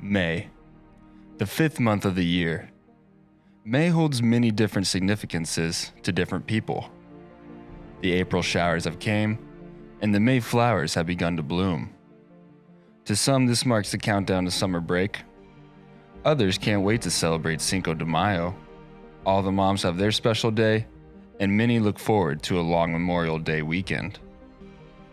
May, the 5th month of the year. May holds many different significances to different people. The April showers have came, and the May flowers have begun to bloom. To some, this marks the countdown to summer break. Others can't wait to celebrate Cinco de Mayo. All the moms have their special day, and many look forward to a long Memorial Day weekend.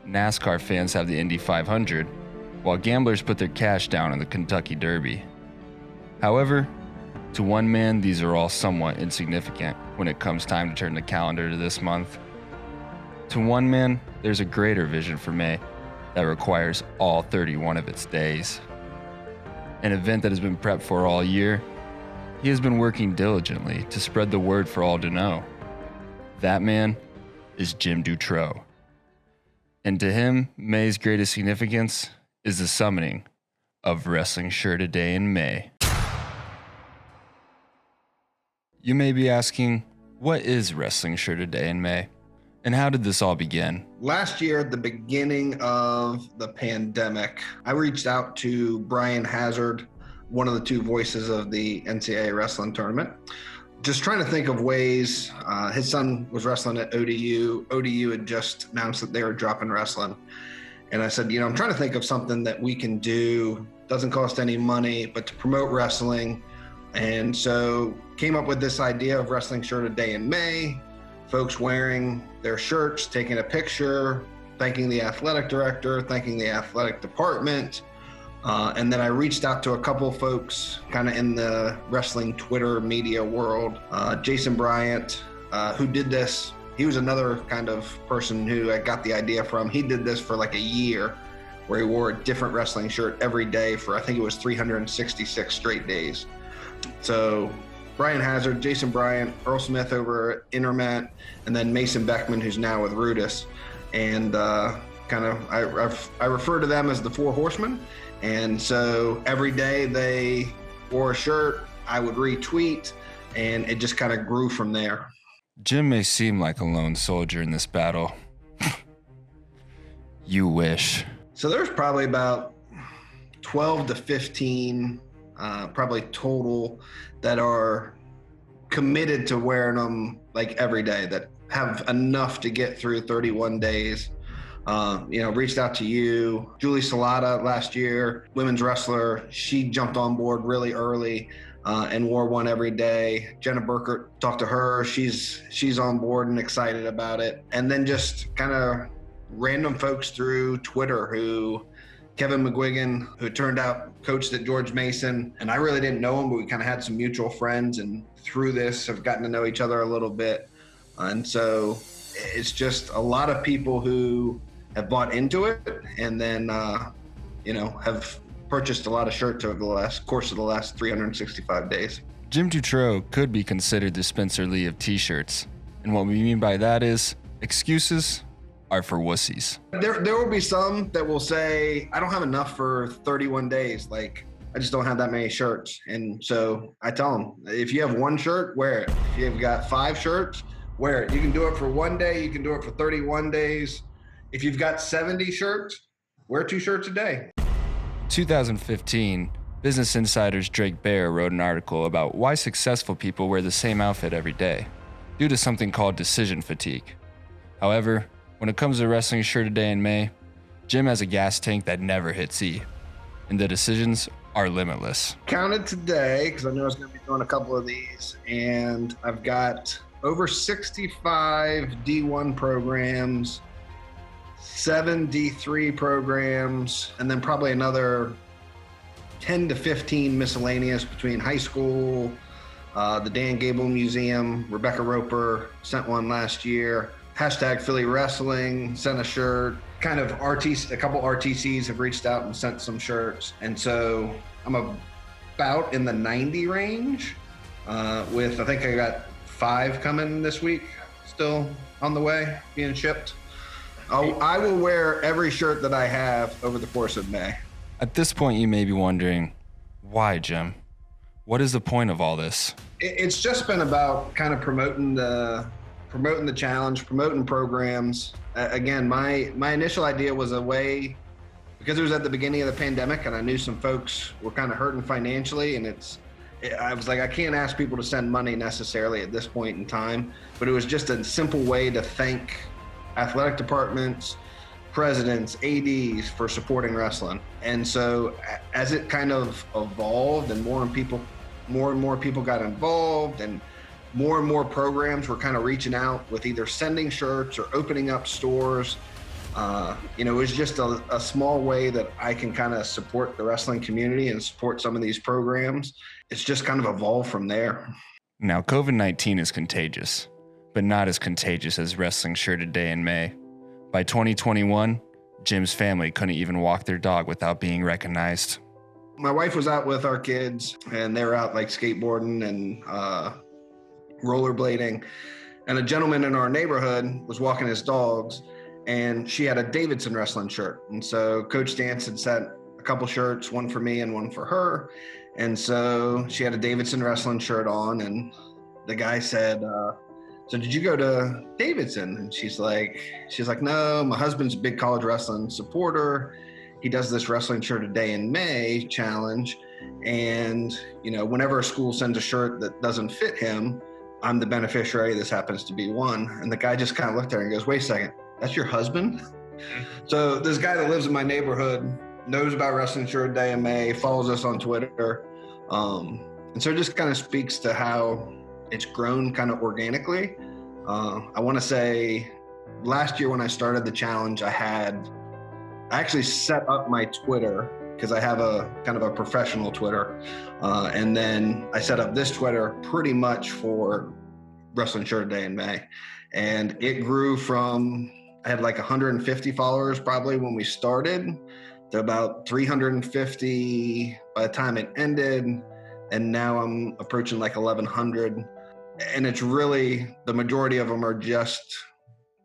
NASCAR fans have the Indy 500, while gamblers put their cash down in the Kentucky Derby. However, to one man, these are all somewhat insignificant when it comes time to turn the calendar to this month. To one man, there's a greater vision for May that requires all 31 of its days. An event that has been prepped for all year, he has been working diligently to spread the word for all to know. That man is Jim Dutrow. And to him, May's greatest significance is the summoning of Wrestling Shirt a Day in May. You may be asking, what is Wrestling Shirt a Day in May? And how did this all begin? Last year, at the beginning of the pandemic, I reached out to Brian Hazard, one of the two voices of the NCAA wrestling tournament, just trying to think of ways. His son was wrestling at ODU. ODU had just announced that they were dropping wrestling. And I said, I'm trying to think of something that we can do, doesn't cost any money, but to promote wrestling. And so came up with this idea of Wrestling Shirt a Day in May, folks wearing their shirts, taking a picture, thanking the athletic director, thanking the athletic department. And then I reached out to a couple of folks kind of in the wrestling Twitter media world. Jason Bryant, who did this. He was another kind of person who I got the idea from. He did this for like a year where he wore a different wrestling shirt every day for, I think it was 366 straight days. So Brian Hazard, Jason Bryant, Earl Smith over at Intermat, and then Mason Beckman, who's now with Rudis. And I refer to them as the Four Horsemen. And so every day they wore a shirt, I would retweet, and it just kind of grew from there. Jim may seem like a lone soldier in this battle. You wish. So there's probably about 12 to 15 probably total that are committed to wearing them like every day, that have enough to get through 31 days. Reached out to you. Julie Salata last year, women's wrestler, she jumped on board really early and wore one every day. Jenna Burkert, talked to her. She's on board and excited about it. And then just kind of random folks through Twitter Kevin McGuigan, who turned out coached at George Mason, and I really didn't know him, but we kind of had some mutual friends, and through this have gotten to know each other a little bit. And so it's just a lot of people who have bought into it, and then have purchased a lot of shirts over the course of the last 365 days. Jim Dutrow could be considered the Spencer Lee of t-shirts, and what we mean by that is excuses are for wussies. There will be some that will say, I don't have enough for 31 days. Like, I just don't have that many shirts. And so I tell them, if you have one shirt, wear it. If you've got 5 shirts, wear it. You can do it for one day. You can do it for 31 days. If you've got 70 shirts, wear 2 shirts a day. 2015, Business Insider's Drake Baer wrote an article about why successful people wear the same outfit every day, due to something called decision fatigue. However, when it comes to Wrestling Shirt a Day in May, Jim has a gas tank that never hits E, and the decisions are limitless. Counted today, because I know I was going to be doing a couple of these, and I've got over 65 D1 programs, 7 D3 programs, and then probably another 10 to 15 miscellaneous between high school, the Dan Gable Museum. Rebecca Roper sent one last year. Hashtag Philly Wrestling sent a shirt. Kind of a couple RTCs have reached out and sent some shirts. And so I'm about in the 90 range with, I think I got 5 coming this week, still on the way, being shipped. I will wear every shirt that I have over the course of May. At this point, you may be wondering, why, Jim? What is the point of all this? It's just been about kind of promoting the challenge, promoting programs. Again, my initial idea was a way because it was at the beginning of the pandemic and I knew some folks were kind of hurting financially, and I was like, I can't ask people to send money necessarily at this point in time, but it was just a simple way to thank athletic departments, presidents, ADs for supporting wrestling. And so as it kind of evolved and more and more people got involved, and more programs were kind of reaching out with either sending shirts or opening up stores. It was just a small way that I can kind of support the wrestling community and support some of these programs. It's just kind of evolved from there. Now, COVID-19 is contagious, but not as contagious as Wrestling Shirt a Day in May. By 2021, Jim's family couldn't even walk their dog without being recognized. My wife was out with our kids, and they were out like skateboarding and rollerblading. And a gentleman in our neighborhood was walking his dogs, and she had a Davidson wrestling shirt. And so Coach Stance had sent a couple shirts, one for me and one for her. And so she had a Davidson wrestling shirt on, and the guy said, so did you go to Davidson? And she's like, no, my husband's a big college wrestling supporter. He does this Wrestling Shirt a Day in May challenge. And, whenever a school sends a shirt that doesn't fit him, I'm the beneficiary. This happens to be one. And the guy just kind of looked at her and goes, wait a second, that's your husband? So this guy that lives in my neighborhood knows about Wrestling Shirt a Day in May, follows us on Twitter. And so it just kind of speaks to how it's grown kind of organically. I want to say last year when I started the challenge, I actually set up my Twitter, because I have a kind of a professional Twitter. And then I set up this Twitter pretty much for Wrestling Shirt a Day in May. And it grew from, I had like 150 followers probably when we started, to about 350 by the time it ended. And now I'm approaching like 1,100. And it's really, the majority of them are just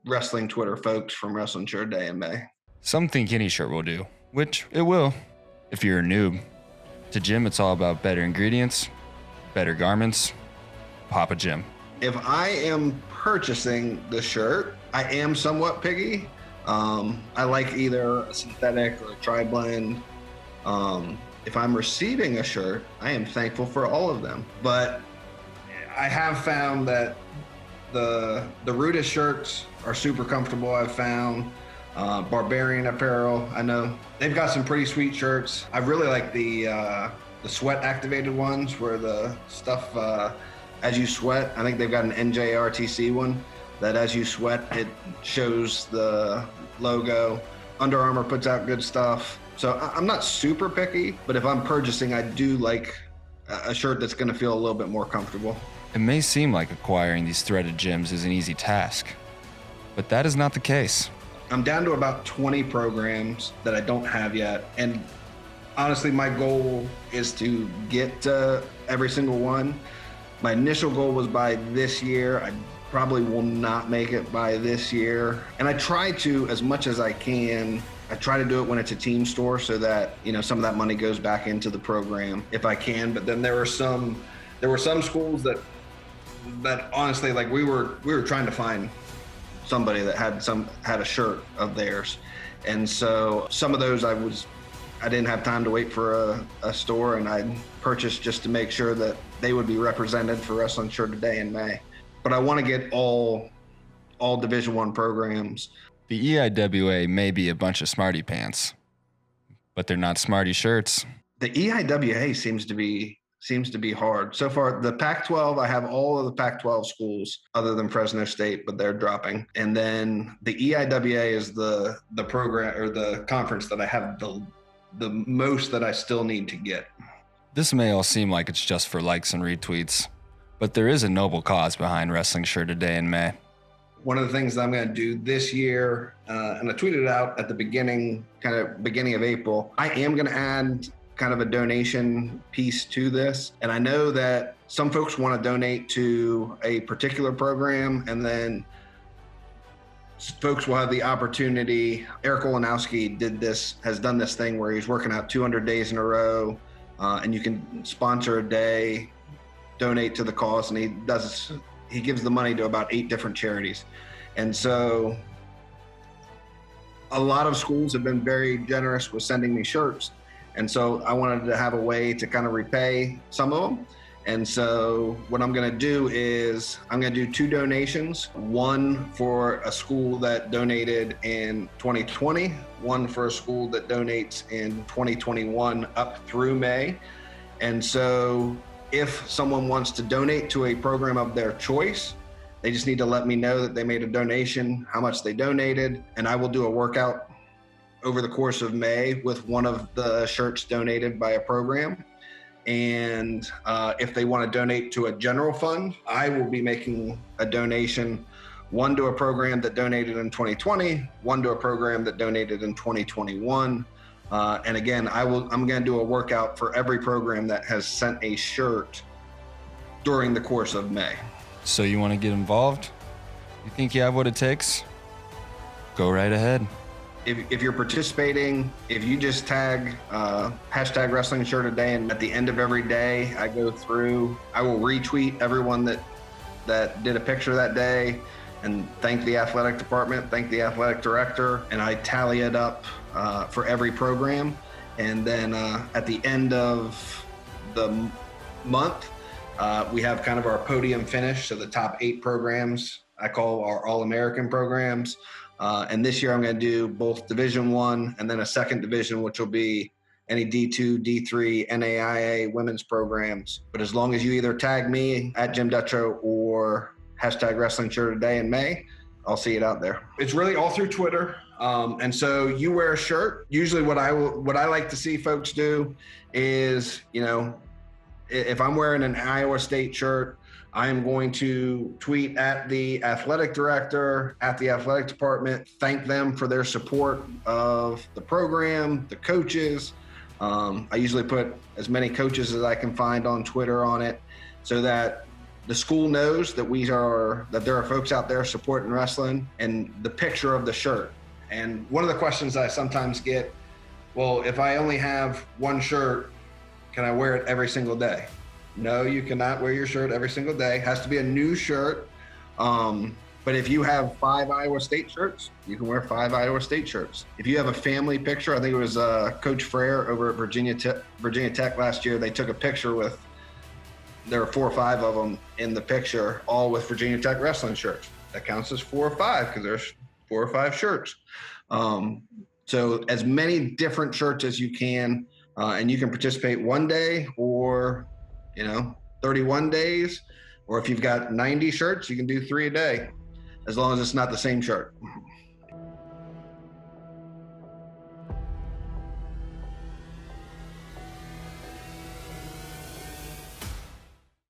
wrestling Twitter folks from Wrestling Shirt a Day in May. Some think any shirt will do, which it will, if you're a noob. To Jim, it's all about better ingredients, better garments. Papa Jim. If I am purchasing the shirt, I am somewhat picky. I like either a synthetic or a tri-blend. If I'm receiving a shirt, I am thankful for all of them. But I have found that the Rudis shirts are super comfortable, I've found. Barbarian Apparel, I know they've got some pretty sweet shirts. I really like the sweat activated ones where the stuff, as you sweat, I think they've got an NJRTC one that as you sweat, it shows the logo. Under Armour puts out good stuff. So I'm not super picky, but if I'm purchasing, I do like a shirt that's gonna feel a little bit more comfortable. It may seem like acquiring these threaded gems is an easy task, but that is not the case. I'm down to about 20 programs that I don't have yet. And honestly, my goal is to get to every single one. My initial goal was by this year. I probably will not make it by this year. And I try to, as much as I can, I try to do it when it's a team store so that, some of that money goes back into the program if I can. But then there were some schools that honestly, like we were trying to find somebody that had a shirt of theirs. And so some of those I didn't have time to wait for a store, and I purchased just to make sure that they would be represented for Wrestling Shirt a Day in May. But I want to get all Division I programs. The EIWA may be a bunch of smarty pants, but they're not smarty shirts. The EIWA seems to be hard. So far, the Pac-12, I have all of the Pac-12 schools other than Fresno State, but they're dropping. And then the EIWA is the program or the conference that I have the most that I still need to get. This may all seem like it's just for likes and retweets, but there is a noble cause behind Wrestling Shirt a Day in May. One of the things that I'm going to do this year, and I tweeted it out at the beginning of April, I am going to add kind of a donation piece to this. And I know that some folks want to donate to a particular program, and then folks will have the opportunity. Eric Olenowski has done this thing where he's working out 200 days in a row, and you can sponsor a day, donate to the cause, and he gives the money to about 8 different charities. And so A lot of schools have been very generous with sending me shirts. And so I wanted to have a way to kind of repay some of them. And so what I'm going to do is I'm going to do 2 donations, one for a school that donated in 2020, one for a school that donates in 2021 up through May. And so if someone wants to donate to a program of their choice, they just need to let me know that they made a donation, how much they donated, and I will do a workout over the course of May with one of the shirts donated by a program. And if they want to donate to a general fund, I will be making a donation, one to a program that donated in 2020, one to a program that donated in 2021. And again, I'm going to do a workout for every program that has sent a shirt during the course of May. So you want to get involved? You think you have what it takes? Go right ahead. If you're participating, if you just tag hashtag wrestling shirt a day, and at the end of every day, I go through, I will retweet everyone that did a picture that day and thank the athletic department, thank the athletic director, and I tally it up for every program. And then at the end of the month, we have kind of our podium finish. So the top 8 programs I call our All-American programs. And this year I'm going to do both Division I and then a second division, which will be any D2, D3, NAIA women's programs. But as long as you either tag me at Jim Dutrow or hashtag wrestling shirt a day in May, I'll see it out there. It's really all through Twitter. And so you wear a shirt. Usually what I like to see folks do is, if I'm wearing an Iowa State shirt, I am going to tweet at the athletic director, at the athletic department, thank them for their support of the program, the coaches. I usually put as many coaches as I can find on Twitter on it, so that the school knows that there are folks out there supporting wrestling, and the picture of the shirt. And one of the questions I sometimes get, well, if I only have one shirt, can I wear it every single day? No, you cannot wear your shirt every single day. It has to be a new shirt. But if you have 5 Iowa State shirts, you can wear 5 Iowa State shirts. If you have a family picture, I think it was Coach Frere over at Virginia Tech last year, they took a picture with, there were 4 or 5 of them in the picture, all with Virginia Tech wrestling shirts. That counts as 4 or 5 because there's 4 or 5 shirts. So as many different shirts as you can, and you can participate one day or 31 days, or if you've got 90 shirts, you can do 3 a day, as long as it's not the same shirt.